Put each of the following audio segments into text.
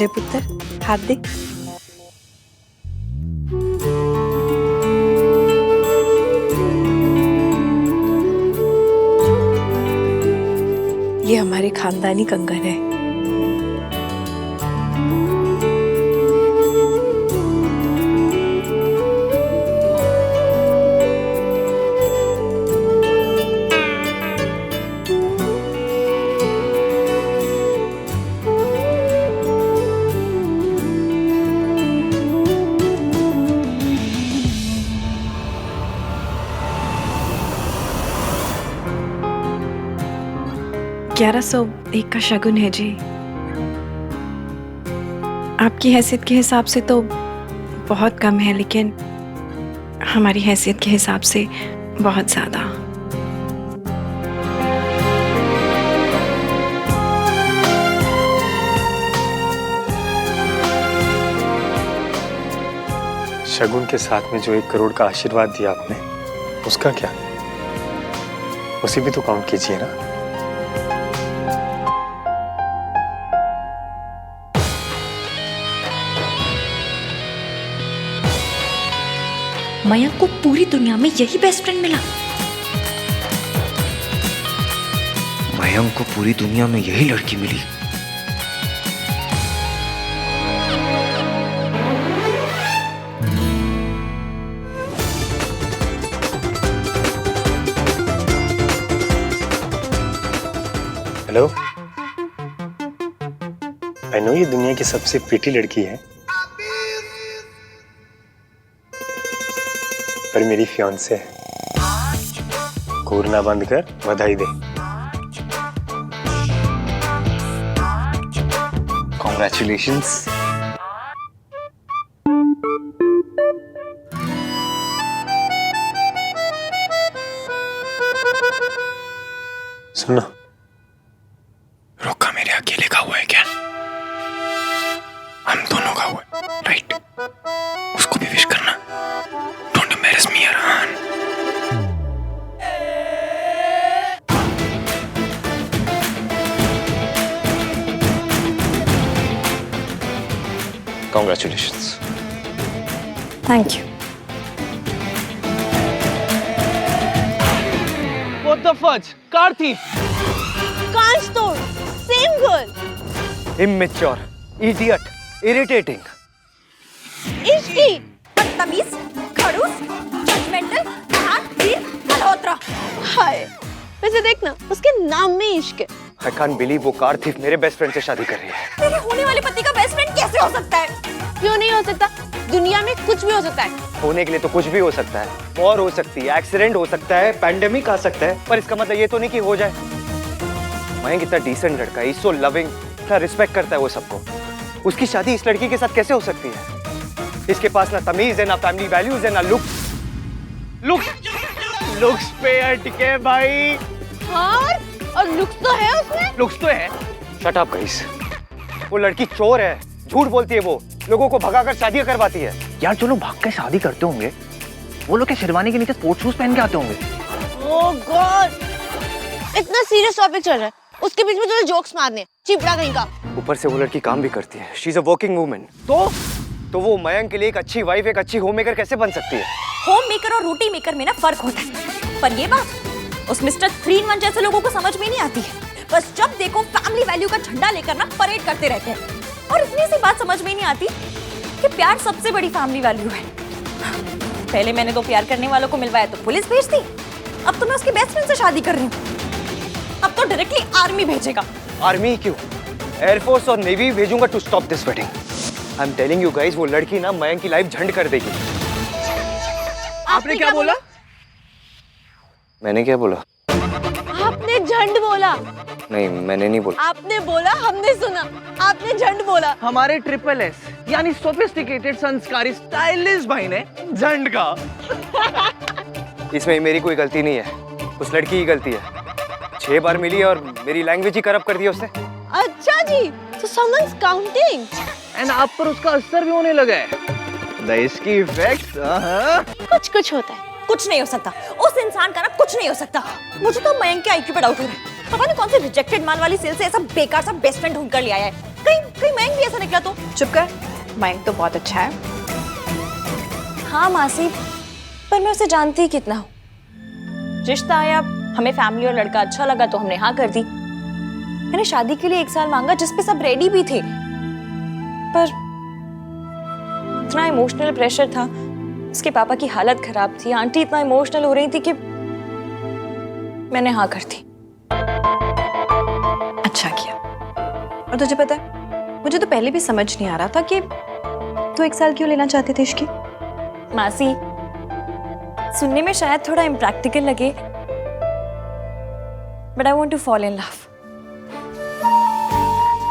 ले पुत्र, हाथ दे। ये हमारे खानदानी कंगन है। $1101 का शगुन है जी। आपकी हैसियत के हिसाब से तो बहुत कम है, लेकिन हमारी हैसियत के हिसाब से बहुत ज्यादा। शगुन के साथ में जो 1 करोड़ का आशीर्वाद दिया आपने, उसका क्या? उसी भी तो काउंट कीजिए ना। मयंक को पूरी दुनिया में यही बेस्ट फ्रेंड मिला। मयंक को पूरी दुनिया में यही लड़की मिली। हेलो, आई नो ये दुनिया की सबसे प्रीटी लड़की है, पर मेरी फियांसे है। घूरना बंद कर, बधाई दे। कॉन्ग्रेचुलेशंस। सुनो, रोका मेरे अकेले का हुआ है क्या? हम दोनों का हुआ है, राइट? उसको भी विश करना। Don't embarrass me Arhan. Congratulations. Thank you. What the fudge? Car थी। Can't store. Same girl. Immature, idiot, irritating. Ishki, बदतमीज, खड़ूस, जजमेंटल, हाथ-तीर, मल्होत्रा। हाय, वैसे देखना, उसके नाम में इश्क है। I can't believe वो कार थी मेरे बेस्ट फ्रेंड से शादी कर रही है। तेरे होने वाले पति का बेस्ट फ्रेंड कैसे हो सकता है? क्यों नहीं हो सकता? दुनिया में कुछ भी हो सकता है। होने के लिए तो कुछ भी हो सकता है। वॉर हो सकती है, एक्सीडेंट हो सकता है, पैंडेमिक आ सकता है, पर इसका मतलब ये तो नहीं कि हो जाए। मयंक इतना डिसेंट लड़का है, सो लविंग, इतना रिस्पेक्ट करता है वो सबको। उसकी शादी इस लड़की के साथ कैसे हो सकती है? इसके पास ना तमीज है, ना फैमिली वैल्यूज है, ना लुक्स। लुक्स पे अटके भाई। हाँ, और लुक्स तो है उसमें। लुक्स तो है। Shut up guys. वो लड़की चोर है, झूठ बोलती है, वो लोगों को भगाकर शादियां करवाती है। यार जो लोग भाग के शादी करते होंगे, वो लोग क्या शेरवानी के नीचे स्पोर्ट्स शूज पहन के आते होंगे? ओह गॉड, इतना सीरियस टॉपिक चल रहा है, उसके बीच में तुझे जोक्स मारने, चिपड़ा कहीं का। ऊपर से वो लड़की काम भी करती है। She is a working woman. तो वो मयंक के लिए एक अच्छी वाइफ, एक अच्छी होम मेकर कैसे बन सकती है? होम मेकर और रोटी मेकर में ना फर्क होता है, पर ये बात उस मिस्टर 3 in 1 जैसे लोगों को समझ में नहीं आती है। बस जब देखो फैमिली वैल्यू का झंडा लेकर ना परेड करते रहते हैं, और इतनी सी बात समझ में नहीं आती कि प्यार सबसे बड़ी फैमिली वैल्यू है। पहले मैंने तो प्यार करने वालों को मिलवाया तो पुलिस भेज दी, अब तो मैं उसके बेस्ट फ्रेंड से शादी कर रही हूँ। अब तो डायरेक्टली आर्मी भेजेगा। आर्मी क्यों? एयरफोर्स और नेवी भेजूंगा to stop this wedding. I am telling you guys, वो लड़की ना मयंक की लाइफ झंड कर देगी। आपने क्या बोला? मैंने क्या बोला? आपने झंड बोला। नहीं, मैंने नहीं बोला। आपने बोला, हमने सुना। आपने झंड बोला। हमारे SSS यानी सोफिस्टिकेटेड, संस्कारी, स्टाइलिश भाई ने झंड का। इसमें मेरी कोई गलती नहीं है, उस लड़की की गलती है। 6 बार मिली और मेरी लैंग्वेज ही करप्ट कर दी उसने। अच्छा जी, so someone's counting. एंड आप पर उसका असर भी होने लगा है। इसकी इफेक्ट कुछ होता है। कुछ नहीं हो सकता, उस इंसान का ना कुछ नहीं हो सकता। मुझे तो मयंक के आईक्यू पे डाउट हो रहा है। पता नहीं कौन से रिजेक्टेड माल वाली सेल से ऐसा बेकार सा बेस्ट फ्रेंड ढूंढ कर ले आया है। कहीं कहीं मयंक भी ऐसा निकला तो? चुप कर, मयंक तो बहुत अच्छा है। हाँ मासी, पर मैं उसे जानती ही कितना हूँ। रिश्ता आया, हमें फैमिली और लड़का अच्छा लगा तो हमने हाँ कर दी। मैंने शादी के लिए 1 साल मांगा जिस पे सब रेडी भी थे, पर इतना इमोशनल प्रेशर था, उसके पापा की हालत खराब थी, आंटी इतना इमोशनल हो रही थी कि मैंने हाँ कर दी। अच्छा किया। और तुझे पता है, मुझे तो पहले भी समझ नहीं आ रहा था कि तू 1 साल क्यों लेना चाहती थी इसकी। मासी, सुनने में शायद थोड़ा इम्प्रैक्टिकल लगे, but I want to fall in love.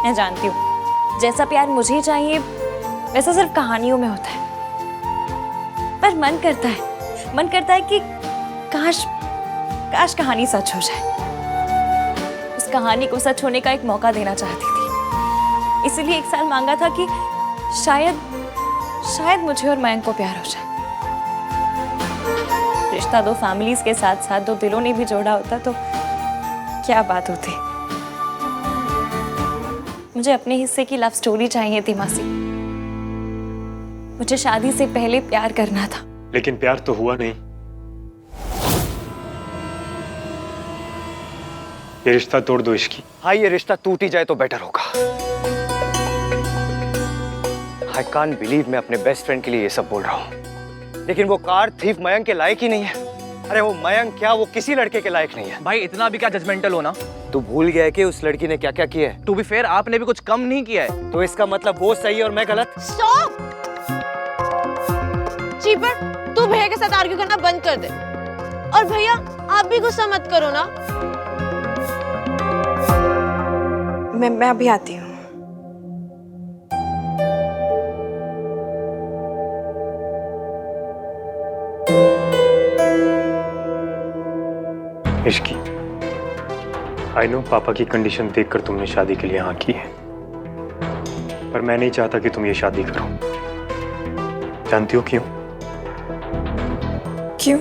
मैं जानती हूँ जैसा प्यार मुझे चाहिए वैसा सिर्फ कहानियों में होता है, पर मन करता है कि काश काश कहानी सच हो जाए। उस कहानी को सच होने का एक मौका देना चाहती थी, इसीलिए 1 साल मांगा था कि शायद मुझे और मयंक को प्यार हो जाए। रिश्ता 2 फैमिलीज के साथ साथ 2 दिलों ने भी जोड़ा होता तो क्या बात होती। मुझे अपने हिस्से की लव स्टोरी चाहिए थी मासी। मुझे शादी से पहले प्यार करना था। लेकिन प्यार तो हुआ नहीं। ये रिश्ता तोड़ दो इसकी। हाँ, ये रिश्ता टूट ही जाए तो बेटर होगा। आई कांट बिलीव मैं अपने बेस्ट फ्रेंड के लिए ये सब बोल रहा हूँ, लेकिन वो कार थीफ मयंक के लायक ही नहीं है। अरे वो मयंक क्या, वो किसी लड़के के लायक नहीं है। भाई इतना भी क्या जजमेंटल हो ना। तू भूल गया है कि उस लड़की ने क्या क्या किया है। टू बी फेयर, आपने भी कुछ कम नहीं किया है। तो इसका मतलब वो सही है और मैं गलत। स्टॉप। चीपर, तू भैया के साथ आर्ग्यू करना बंद कर दे। और भैया आप भी गुस्सा मत करो ना। मैं अभी आती हूँ। इश्की, आई नो पापा की कंडीशन देखकर तुमने शादी के लिए हाँ की है, पर मैं नहीं चाहता कि तुम ये शादी करो। जानती हो क्यों? क्यों?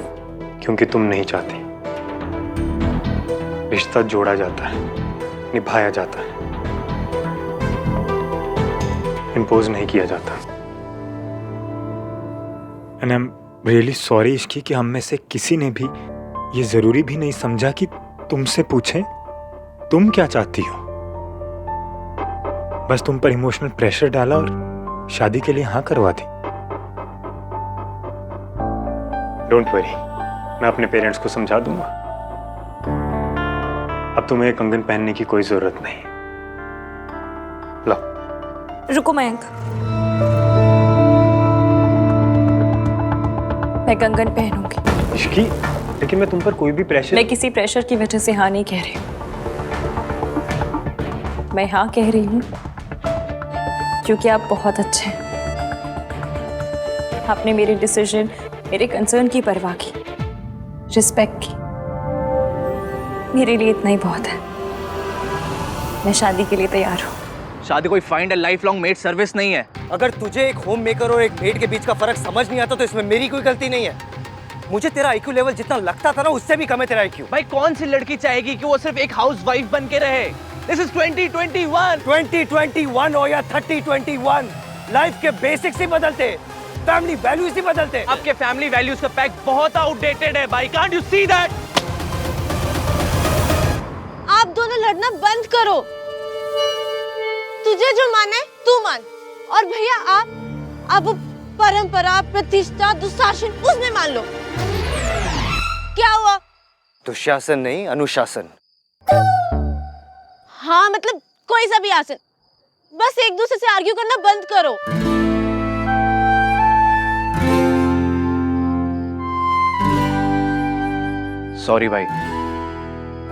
क्योंकि तुम नहीं चाहती। रिश्ता जोड़ा जाता है, निभाया जाता है, इम्पोज नहीं किया जाता। And I am really sorry Ishki कि हम में से किसी ने भी ये जरूरी भी नहीं समझा कि तुमसे पूछें तुम क्या चाहती हो। बस तुम पर इमोशनल प्रेशर डाला और शादी के लिए हाँ करवा दी। डोंट वरी, मैं अपने पेरेंट्स को समझा दूंगा। अब तुम्हें कंगन पहनने की कोई जरूरत नहीं। लो। रुको मयंक, मैं कंगन पहनूंगी। इश्की, लेकिन मैं तुम पर कोई भी प्रेशर। मैं किसी प्रेशर की वजह से हाँ नहीं कह रही हूँ। मैं हाँ कह रही हूँ क्योंकि आप बहुत अच्छे हैं। आपने मेरे डिसीजन, मेरे कंसर्न की परवाह की, रिस्पेक्ट की। मेरे लिए इतना ही बहुत है। मैं शादी के लिए तैयार हूँ। शादी कोई find a life long made service नहीं है। अगर तुझे एक होम मेकर और एक मेड के बीच का फर्क समझ नहीं आता तो इसमें मेरी कोई गलती नहीं है। मुझे तेरा IQ लेवल जितना लगता था ना उससे भी कम है तेरा IQ। भाई कौन सी लड़की चाहेगी कि वो सिर्फ एक हाउस वाइफ बन के रहे। This is 2021। 2021 हो या 3021, लाइफ के बेसिक्स ही बदलते, फैमिली वैल्यूज ही बदलते। आपके फैमिली वैल्यूज का पैक बहुत आउटडेटेड है भाई। Can't you see that? आप दोनों लड़ना बंद करो। तुझे जो माने तू मान, और भैया आप परंपरा, प्रतिष्ठा, दुशासन उसमें मान लो। क्या हुआ? दुशासन नहीं, अनुशासन। हाँ मतलब कोई सा भी आसन। बस एक दूसरे से आर्ग्यू करना बंद करो। सॉरी भाई।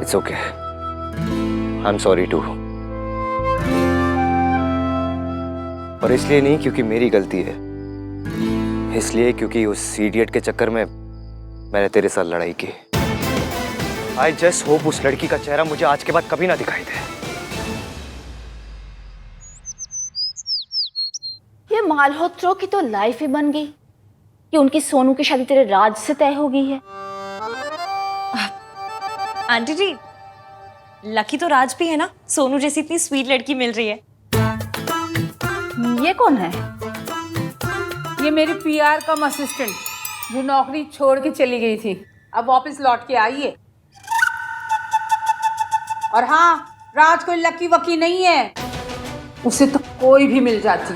It's okay, I am sorry too. और इसलिए नहीं क्योंकि मेरी गलती है, इसलिए क्योंकि उस इडियट के चक्कर में मैंने तेरे साथ लड़ाई की। आई जस्ट होप उस लड़की का चेहरा मुझे आज के बाद कभी ना दिखाई दे। ये मालहोत्रों की तो लाइफ ही बन गई कि उनकी सोनू की शादी तेरे राज से तय हो गई है। आंटी जी, लकी तो राज भी है ना, सोनू जैसी इतनी स्वीट लड़की मिल रही है। ये कौन है? ये मेरी पीआर कम असिस्टेंट जो नौकरी छोड़ के चली गई थी, अब वापस लौट के आई है। और हाँ, राज कोई लकी वकी नहीं है, उसे तो कोई भी मिल जाती।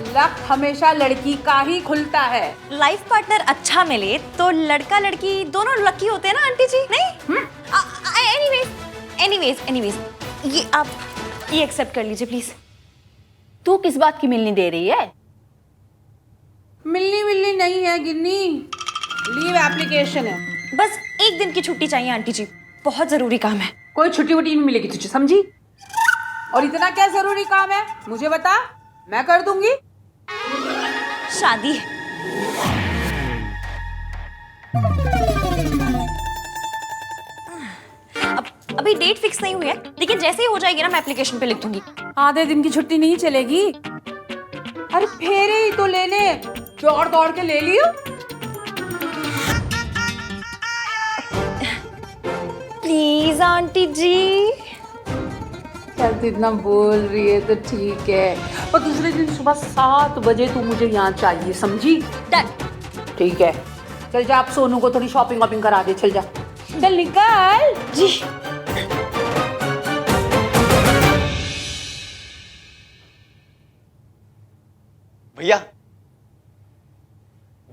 लक हमेशा लड़की का ही खुलता है। लाइफ पार्टनर अच्छा मिले तो लड़का लड़की दोनों लकी होते हैं ना आंटी जी, नहीं? एनीवेज ये आप ये एक्सेप्ट कर लीजिए प्लीज। तू किस बात की मिलनी दे रही है? मिलनी नहीं है गिन्नी, लीव एप्लीकेशन है। बस एक दिन की छुट्टी चाहिए आंटी जी, बहुत जरूरी काम है। कोई छुट्टी वुट्टी नहीं मिलेगी तुझे, समझी? और इतना क्या जरूरी काम है मुझे बता, मैं कर दूंगी। शादी है। अभी डेट फिक्स नहीं हुई है, लेकिन जैसे ही हो जाएगी ना मैं एप्लीकेशन पे लिख दूंगी। आधे दिन की छुट्टी नहीं चलेगी। अरे फेरे ही तो लेने दौड़ दौड़ के ले लियो। प्लीज आंटी जी। चल तू इतना बोल रही है तो ठीक है, पर दूसरे दिन सुबह 7 बजे तू मुझे यहाँ चाहिए, समझी? डन। ठीक है, चल जा, आप सोनू को थोड़ी शॉपिंग वॉपिंग करा दे, चल जा, चल निकल जी। भैया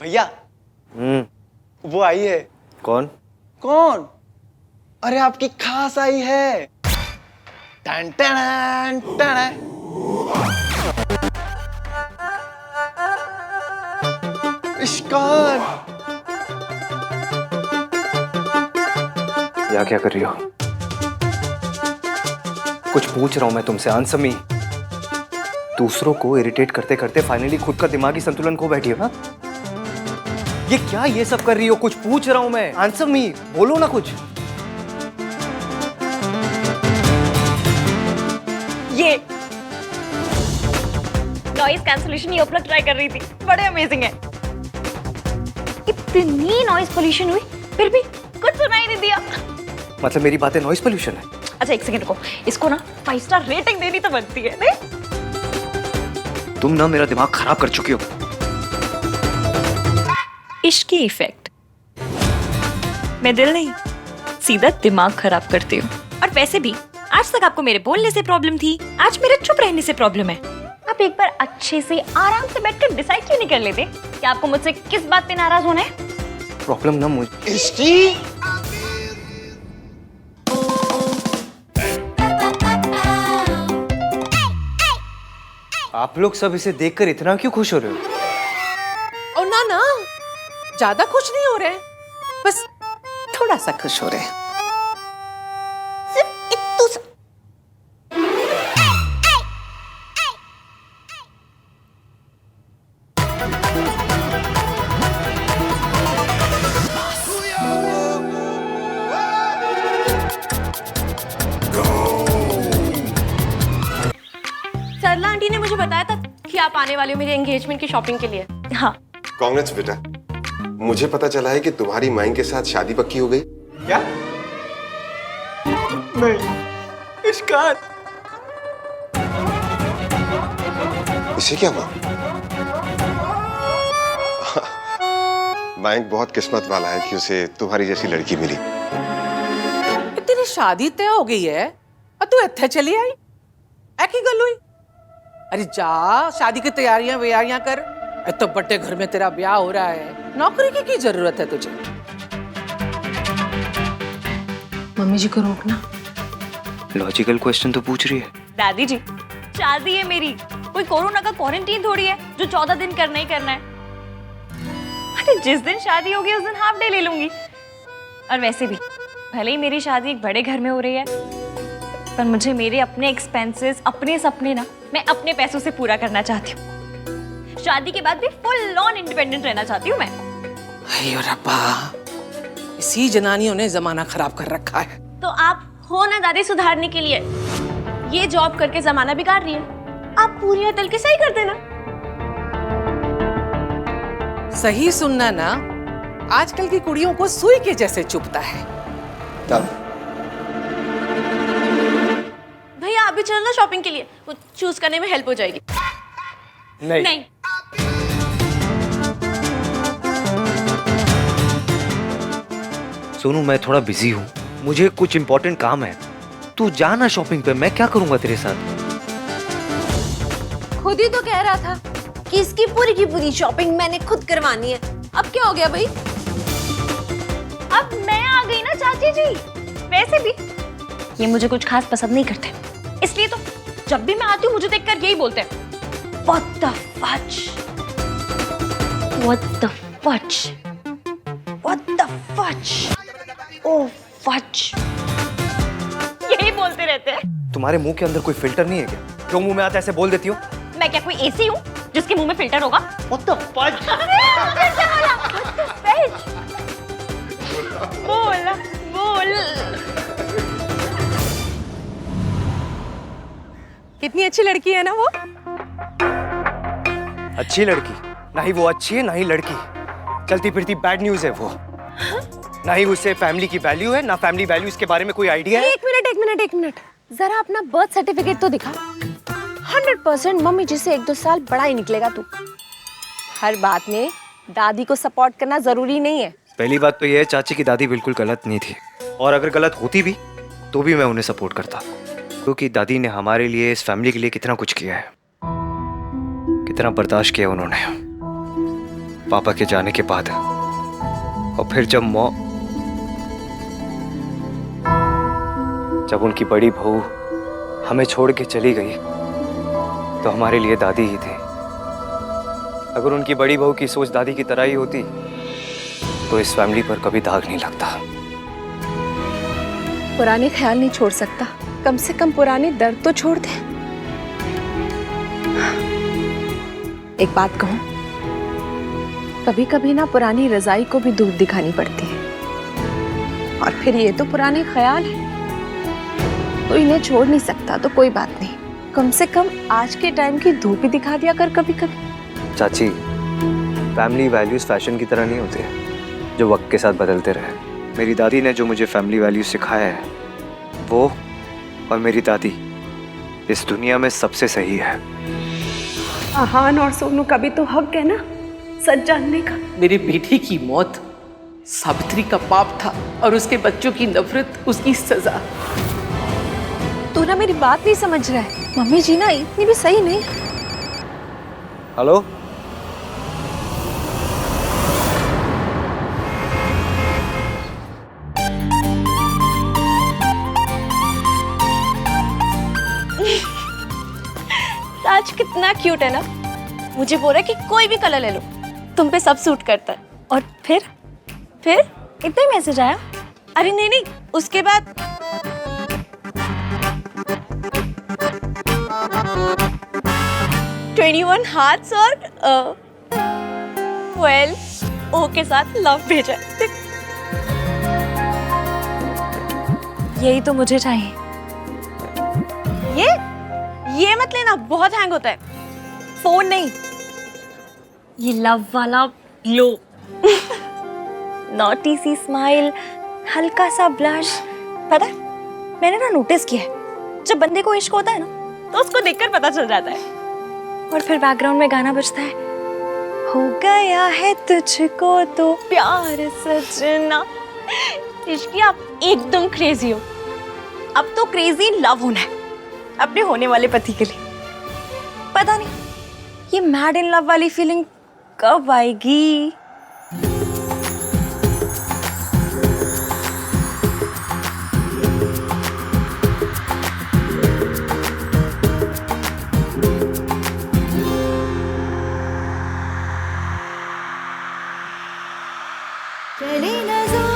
भैया वो आई है। कौन? कौन? अरे आपकी खास आई है। Ton ton ton. इश्कान, या क्या कर रही हो? कुछ पूछ रहा हूं मैं तुमसे, आंसर मी। दूसरों को इरिटेट करते करते फाइनली खुद का दिमागी संतुलन खो बैठी हो ना? ये क्या ये सब कर रही हो? कुछ पूछ रहा हूं मैं, आंसर मी, बोलो ना कुछ। ये नॉइज कैंसलेशन ईयरप्लग ट्राई कर रही थी, बड़े अमेजिंग है। इतनी नॉइज पोल्यूशन हुई फिर भी कुछ सुनाई नहीं दिया। मतलब मेरी बातें नॉइज पोल्यूशन है? अच्छा एक सेकंड रुको, इसको ना 5 स्टार रेटिंग देनी तो बनती है, नहीं? तुम ना मेरा दिमाग खराब कर चुकी हो। इश्क की इफेक्ट। मैं दिल नहीं, सीधा दिमाग खराब करती हूँ। और वैसे भी आज तक आपको मेरे बोलने से प्रॉब्लम थी, आज मेरे चुप रहने से प्रॉब्लम है। आप एक बार अच्छे से आराम से बैठकर डिसाइड क्यों नहीं कर लेते कि आपको मुझसे किस बात पे नाराज होना है? प्रॉब्लम ना मुझे। आप लोग सब इसे देखकर इतना क्यों खुश हो रहे हो? और ना ज्यादा खुश नहीं हो रहे हैं, बस थोड़ा सा खुश हो रहे हैं। सिर्फ इतू सा। सरला आंटी ने मुझे बताया था कि आप आने वाले हो मेरे एंगेजमेंट की शॉपिंग के लिए। हाँ। कांग्रेस बेटा, मुझे पता चला है कि तुम्हारी माइन के साथ शादी पक्की हो गई। क्या? नहीं, इश्कान। इसे क्या हुआ? माइक बहुत किस्मत वाला है कि उसे तुम्हारी जैसी लड़की मिली। तेरी शादी तय हो गई है और तू इत्थे चली आई, ऐकी गल हुई? अरे जा शादी की तैयारियां व्यारियां कर, इतने बड़े घर में तेरा ब्याह हो रहा है, नौकरी की जरूरत है तुझे? मम्मी जी को रोकना। लॉजिकल क्वेश्चन तो पूछ रही है। दादी जी, शादी है मेरी, कोई कोरोना का क्वारंटीन थोड़ी है जो 14 दिन करना ही करना है। अरे जिस दिन शादी होगी उस दिन हाफ डे ले लूंगी। और वैसे भी भले ही मेरी शादी एक बड़े घर में हो रही है, पर मुझे मेरे अपने एक्सपेंसेस, अपने सपने ना मैं अपने पैसों से पूरा करना चाहती हूँ। शादी के बाद भी फुल ऑन इंडिपेंडेंट रहना चाहती हूँ मैं। अयो रब्बा, इसी जनानियों ने जमाना खराब कर रखा है। तो आप हो ना दादी सुधारने के लिए, ये जॉब करके जमाना बिगाड़ रही है, आप पूरी अदल के सही कर देना। सही सुनना ना, आजकल की कुड़ियों को सुई के जैसे चुभता है। भैया आप भी चलो ना शॉपिंग के लिए, वो चूज करने में हेल्प हो जाएगी। नहीं, नहीं। सोनू मैं थोड़ा बिजी हूँ, मुझे कुछ इंपॉर्टेंट काम है। तू जा ना शॉपिंग पे, मैं क्या करूंगा तेरे साथ। खुद ही तो कह रहा था कि इसकी पूरी की पूरी शॉपिंग मैंने खुद करवानी है। अब क्या हो गया भाई? अब मैं आ गई ना चाची जी। वैसे भी ये मुझे कुछ खास पसंद नहीं करते, इसलिए तो जब भी मैं आती हूँ मुझे देखकर यही बोलते हैं, What the fudge? What the fudge? What the fudge? Oh fudge! यही बोलते रहते हैं। तुम्हारे मुंह के अंदर कोई फिल्टर नहीं है क्या? क्यों मुंह में आता ऐसे बोल देती हो? मैं क्या कोई एसी हूँ जिसके मुंह में फिल्टर होगा? What the fudge? बोल बोल। कितनी अच्छी लड़की है ना वो। अच्छी लड़की? ना ही वो अच्छी है ना ही लड़की, चलती फिरती बैड न्यूज है वो। ना ही उससे फैमिली की वैल्यू है, ना फैमिली वैल्यूज के बारे में कोई आइडिया है। एक मिनट जरा अपना बर्थ सर्टिफिकेट तो दिखा। 100% मम्मी जी से 1-2 साल बड़ा ही निकलेगा तू। हर बात में दादी को सपोर्ट करना जरूरी नहीं है। पहली बात तो ये है चाची की दादी बिल्कुल गलत नहीं थी, और अगर गलत होती भी तो भी मैं उन्हें सपोर्ट करता, क्योंकि दादी ने हमारे लिए, इस फैमिली के लिए कितना कुछ किया है, कितना बर्दाश्त किया उन्होंने पापा के जाने के बाद। और फिर जब उनकी बड़ी बहू हमें छोड़ के चली गई तो हमारे लिए दादी ही थी। अगर उनकी बड़ी बहू की सोच दादी की तरह ही होती तो इस फैमिली पर कभी दाग नहीं लगता। पुराने ख्याल नहीं छोड़ सकता, कम से कम पुराने दर्द तो छोड़ दे। एक बात कहूं, कभी कभी ना पुरानी रजाई को भी धूप दिखानी पड़ती है। और फिर ये तो पुराने ख्याल है, तो इन्हें छोड़ नहीं सकता तो कोई बात नहीं, कम से कम आज के टाइम की धूप ही दिखा दिया कर कभी कभी। चाची, फैमिली वैल्यूज फैशन की तरह नहीं होते जो वक्त के साथ बदलते रहे। मेरी दादी ने जो मुझे फैमिली वैल्यूज सिखाया है, वो और मेरी दादी इस दुनिया में सबसे सही है। आहान और सोनू का भी तो हक है ना सच जानने का। मेरी बेटी की मौत सावित्री का पाप था और उसके बच्चों की नफरत उसकी सजा। तू ना मेरी बात नहीं समझ रहा है। मम्मी जी ना इतनी भी सही नहीं। हेलो, आज कितना क्यूट है ना। मुझे बोल रहा है कि कोई भी कलर ले लो, तुम पे सब सूट करता है। और फिर इतना ही मैसेज आया। अरे नहीं, उसके बाद 21 हार्ट्स और ओ के साथ लव भेजा। यही तो मुझे चाहिए। ये मत लेना, बहुत हैंग होता है। फोन नहीं, ये लव वाला ग्लो। नॉटी सी स्माइल, हल्का सा ब्लश। पता है, मैंने ना नोटिस किया है, जब बंदे को इश्क होता है ना तो उसको देखकर पता चल जाता है। और फिर बैकग्राउंड में गाना बजता है, हो गया है तुझको तो प्यार सजना। इश्क आप एकदम क्रेजी हो। अब तो क्रेजी लव होना है अपने होने वाले पति के लिए। पता नहीं ये मैड इन लव वाली फीलिंग कब आएगी। चले नजर